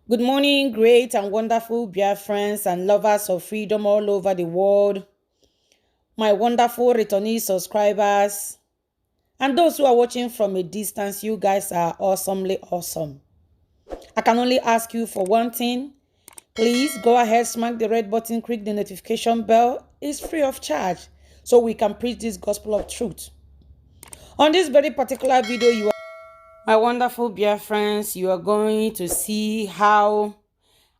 Good morning, great and wonderful Biafrans and lovers of freedom all over the world. My wonderful returning subscribers and those who are watching from a distance, you guys are awesomely awesome. I can only ask you for one thing. Please go ahead, smack the red button, click the notification bell. It's free of charge so we can preach this gospel of truth. On this very particular video, my wonderful Biafrans, you are going to see how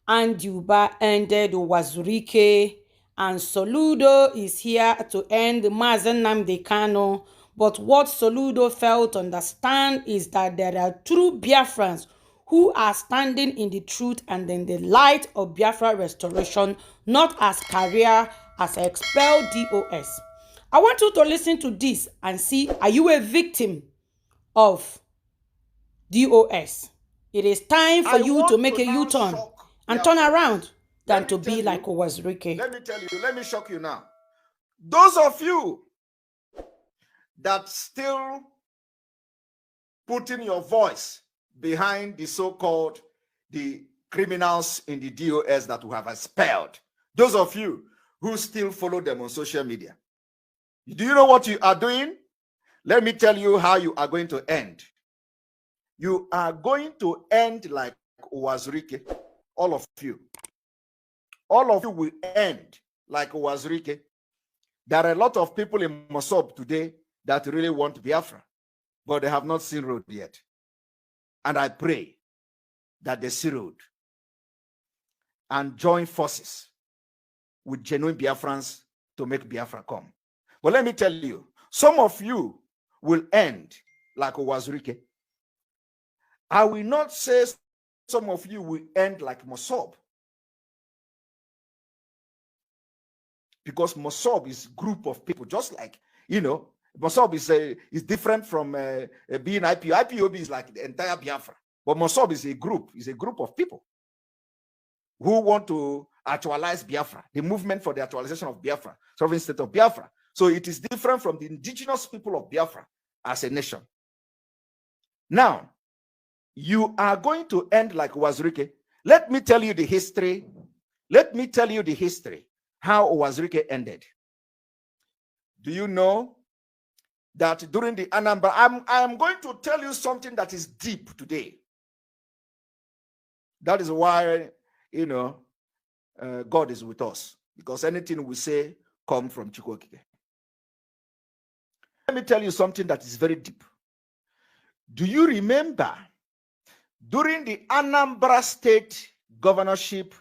Uba ended Uwazuruike, and Soludo is here to end Nnamdi Kanu. But what Soludo failed to understand is that there are true Biafrans who are standing in the truth and in the light of Biafra restoration, not as career, as expelled DOS. I want you to listen to this and see, are you a victim of DOS? It is time for you to make a U-turn and turn around than to be like Uwazuruike. Let me shock you now. Those of you that still putting your voice behind the so-called the criminals in the DOS that we have expelled, those of you who still follow them on social media, do you know what you are doing? Let me tell you how you are going to end. You are going to end like Uwazuruike. All of you. All of you will end like Uwazuruike. There are a lot of people in Mosob today that really want Biafra, but they have not seen road yet. And I pray that they see road and join forces with genuine Biafrans to make Biafra come. But let me tell you, some of you will end like Uwazuruike. I will not say some of you will end like Mosob, because Mosob is a group of people, just like, Mosob is different from being IPOB. IPOB is like the entire Biafra, but Mosob is a group of people who want to actualize Biafra, the movement for the actualization of Biafra, sovereign state of Biafra. So it is different from the indigenous people of Biafra as a nation. Now, you are going to end like Uwazuruike. Let me tell you the history. Let me tell you the history, how Uwazuruike ended. Do you know that during the Anambra, I am going to tell you something that is deep today. That is why, God is with us, because anything we say come from Chukwokike. Let me tell you something that is very deep. Do you remember during the Anambra State governorship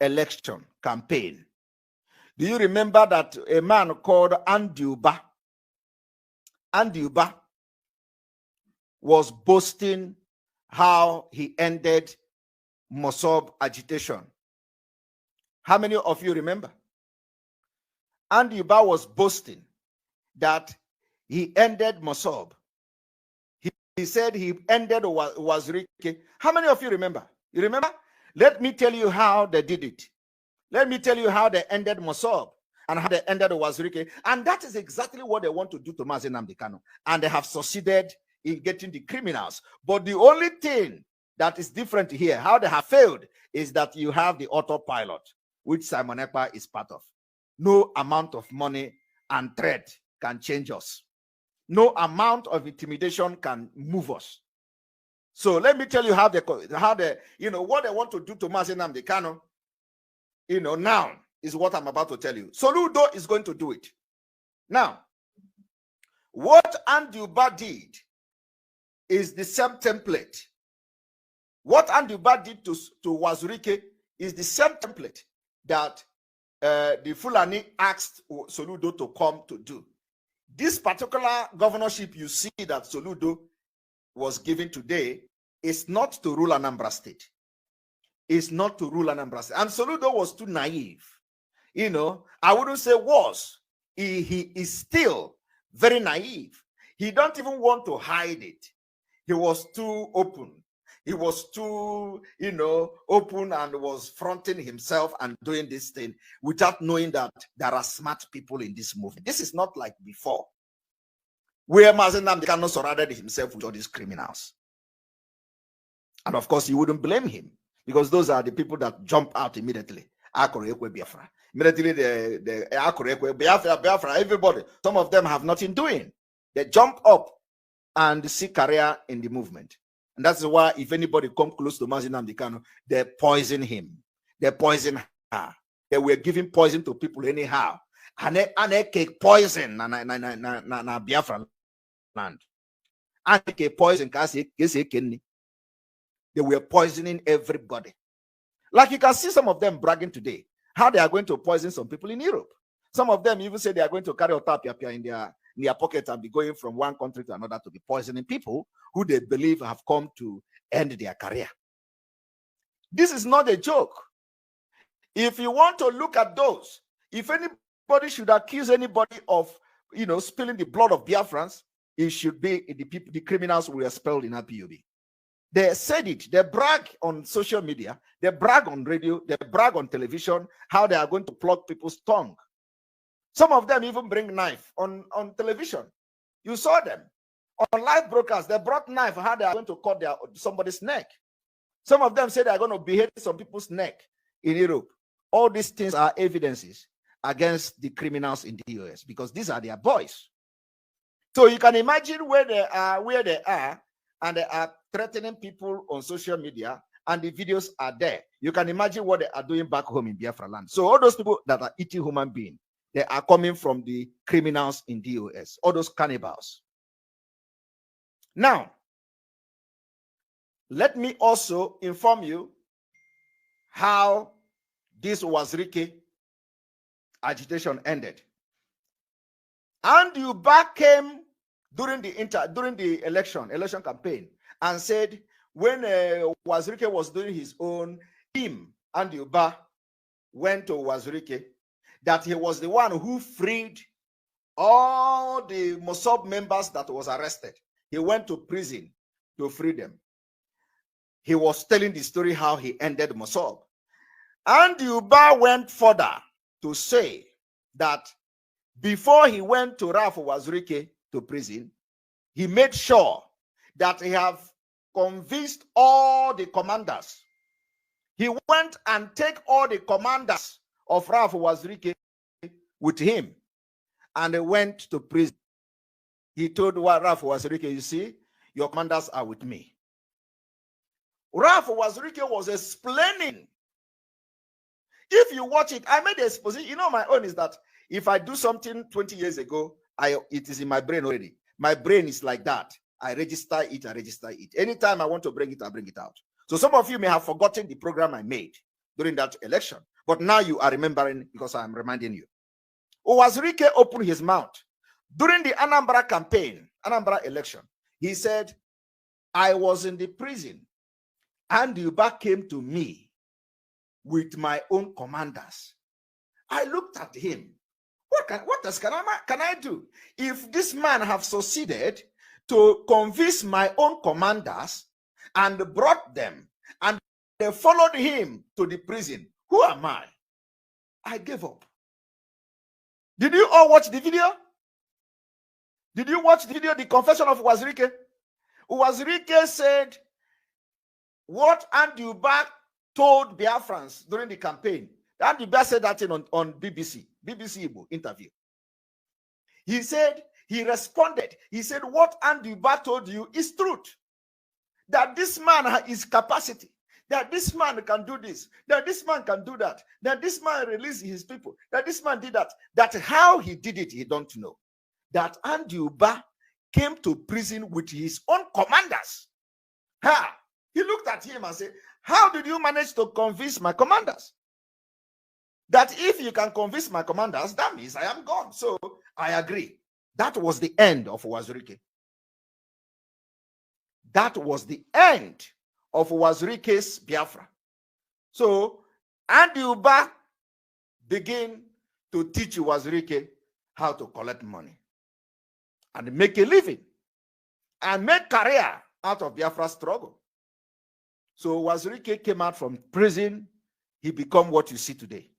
election campaign, do you remember that a man called Uba was boasting how he ended Mosob agitation? How many of you remember? Uba was boasting that he ended Mosob. He said he ended Uwazuruike. How many of you remember? You remember? Let me tell you how they did it. Let me tell you how they ended Mosob and how they ended Uwazuruike. And that is exactly what they want to do to Nnamdi Kanu. And they have succeeded in getting the criminals. But the only thing that is different here, how they have failed, is that you have the autopilot, which Simon Ekpa is part of. No amount of money and threat can change us. No amount of intimidation can move us. So let me tell you how what they want to do to Nnamdi Kanu, now is what I'm about to tell you. Soludo is going to do it. Now, what Uba did is the same template. What Uba did to Uwazuruike is the same template that the Fulani asked Soludo to come to do. This particular governorship you see that Soludo was given today is not to rule Anambra State. It's not to rule Anambra State. And Soludo was too naive. I wouldn't say was. He is still very naive. He don't even want to hide it. He was too open. He was too, open and was fronting himself and doing this thing without knowing that there are smart people in this movement. This is not like before, where Nnamdi Kanu surrounded himself with all these criminals. And of course, you wouldn't blame him. because those are the people that jump out immediately. Akorekwe Biafra. Immediately, the Akorekwe Biafra, everybody, some of them have nothing doing. They jump up and seek career in the movement. And that's why if anybody come close to Nnamdi Kanu, they poison him. They poison her. They were giving poison to people anyhow. And they cake poison na Biafran land. And they poison they were poisoning everybody. Like you can see some of them bragging today, how they are going to poison some people in Europe. Some of them even say they are going to carry otapia in their pocket and be going from one country to another to be poisoning people who they believe have come to end their career. This is not a joke. If you want to look at those, if anybody should accuse anybody of, spilling the blood of Biafrans, it should be the criminals who were expelled in IPOB. They said it. They brag on social media. They brag on radio. They brag on television how they are going to pluck people's tongue. Some of them even bring knife on television. You saw them on live broadcast. They brought knife how they are going to cut somebody's neck. Some of them say they are going to behead some people's neck in Europe. All these things are evidences against the criminals in the US because these are their boys. So you can imagine where they are, and they are threatening people on social media, and the videos are there. You can imagine what they are doing back home in Biafra land. So all those people that are eating human beings, they are coming from the criminals in the US, all those cannibals. Now, let me also inform you how this Uwazuruike agitation ended. And Uba came during the election campaign and said when Uwazuruike was doing his own, him and Uba went to Uwazuruike, that he was the one who freed all the Mossad members that was arrested. He went to prison to free them. He was telling the story how he ended Mossad. And Uba went further to say that before he went to Ralph Uwazuruike to prison, he made sure that he have convinced all the commanders. He went and take all the commanders of Ralph Uwazuruike with him, and they went to prison. He told Ralph Uwazuruike, you see, your commanders are with me. Ralph Uwazuruike was explaining. If you watch it, I made the exposition. My own is that if I do something 20 years ago, it is in my brain already. My brain is like that. I register it. Anytime I want to bring it, I bring it out. So some of you may have forgotten the program I made during that election, but now you are remembering because I'm reminding you. Uwazuruike opened his mouth during the Anambra campaign, Anambra election. He said, I was in the prison and Uba came to me with my own commanders. I looked at him. What else can I do? If this man have succeeded to convince my own commanders and brought them and they followed him to the prison, who am I? I gave up. Did you all watch the video? Did you watch the video, the confession of Uwazuruike? Uwazuruike said what Andy Uba told Biafrans during the campaign. Andy Uba said that on BBC Igbo interview. He said, he responded. He said, what Andy Uba told you is truth. That this man has his capacity. That this man can do this. That this man can do that. That this man released his people. That this man did that. That how he did it, he don't know. That Andy Uba came to prison with his own commanders. He looked at him and said, how did you manage to convince my commanders? That if you can convince my commanders, that means I am gone. So I agree. That was the end of Uwazuruike. That was the end of Uwazuruike's Biafra. So Andy Uba began to teach Uwazuruike how to collect money and make a living and make career out of Biafra struggle. So Uwazuruike came out from prison. He became what you see today.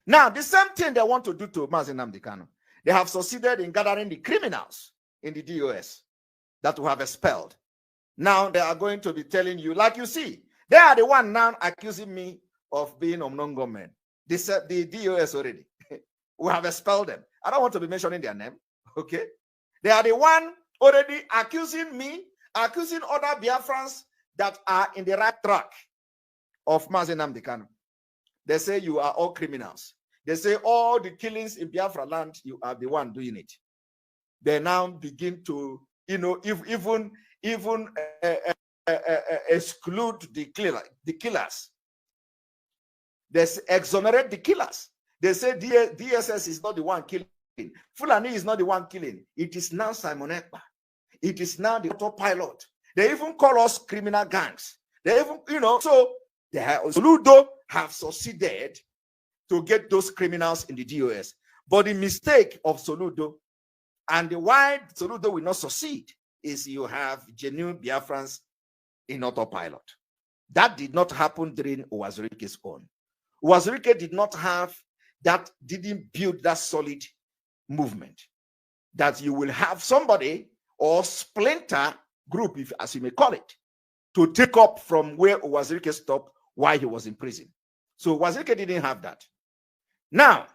Now, the same thing they want to do to Nnamdi Kanu. They have succeeded in gathering the criminals in the DOS that we have expelled. Now they are going to be telling you, like you see, They are the one now accusing me of being non-government. They said the DOS already. We have expelled them. I don't want to be mentioning their name. Okay. They are the one already accusing me, accusing other Biafrans that are in the right track of Nnamdi Kanu. They say you are all criminals. They say all the killings in Biafra land, you are the one doing it. They now begin to, even exclude the killers. They exonerate the killers. They say DSS is not the one killing. Fulani is not the one killing. It is now Simon Ekpa. It is now the autopilot. They even call us criminal gangs. They even, so Soludo have succeeded to get those criminals in the DOS. But the mistake of Soludo and why Soludo will not succeed is you have genuine Biafrans in autopilot. That did not happen during Uwazuruike's own. Uwazuruike did not have that, didn't build that solid movement that you will have somebody or splinter group, if as you may call it, to take up from where Uwazuruike stopped while he was in prison. So Uwazuruike didn't have that. Now,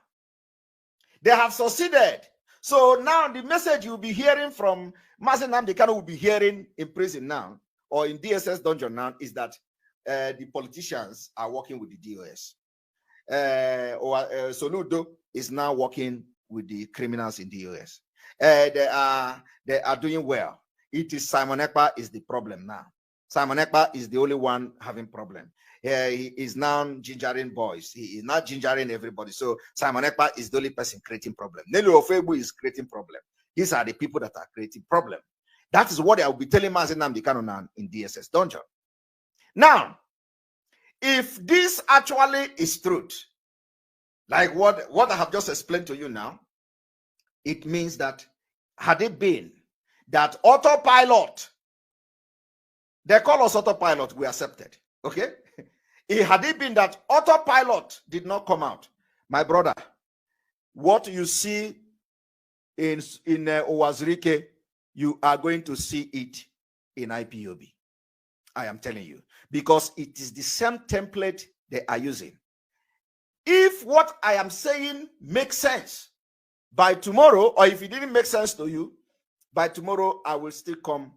they have succeeded. So now the message you'll be hearing from Nnamdi Kanu will be hearing in prison now, or in DSS dungeon now, is that the politicians are working with the DOS. Soludo is now working with the criminals in DOS. They are doing well. It is Simon Ekpa is the problem now. Simon Ekpa is the only one having problem. He is now gingering boys. He is not gingering everybody. So Simon Ekpa is the only person creating problem. Nelu Ofebu is creating problem. These are the people that are creating problem. That is what I will be telling Nnamdi Kanu now in DSS dungeon. Now, if this actually is truth, like what I have just explained to you now, it means that had it been that autopilot, they call us autopilot, we accepted. Okay? Had it been that autopilot did not come out, my brother, what you see in Uwazuruike, you are going to see it in IPOB. I am telling you, because it is the same template they are using. If what I am saying makes sense by tomorrow, or if it didn't make sense to you, by tomorrow I will still come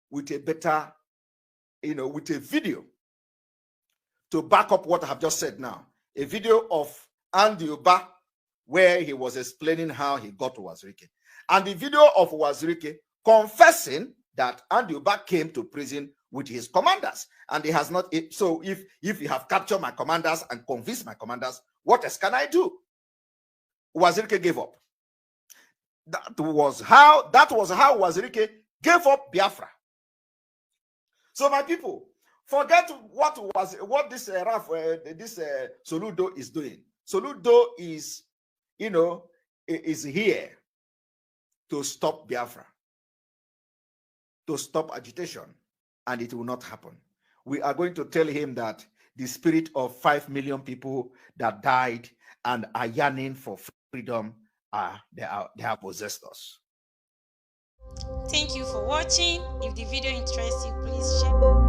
with a better, with a video to back up what I have just said now. A video of Andy Uba where he was explaining how he got to Uwazuruike. And the video of Uwazuruike confessing that Andy Uba came to prison with his commanders. And he has not, so if you have captured my commanders and convinced my commanders, what else can I do? Uwazuruike gave up. That was how Uwazuruike gave up Biafra. So my people, forget what this Soludo is doing. Soludo is, is here to stop Biafra, to stop agitation, and it will not happen. We are going to tell him that the spirit of 5 million people that died and are yearning for freedom they have possessed us. Thank you for watching. If the video interests you, please share.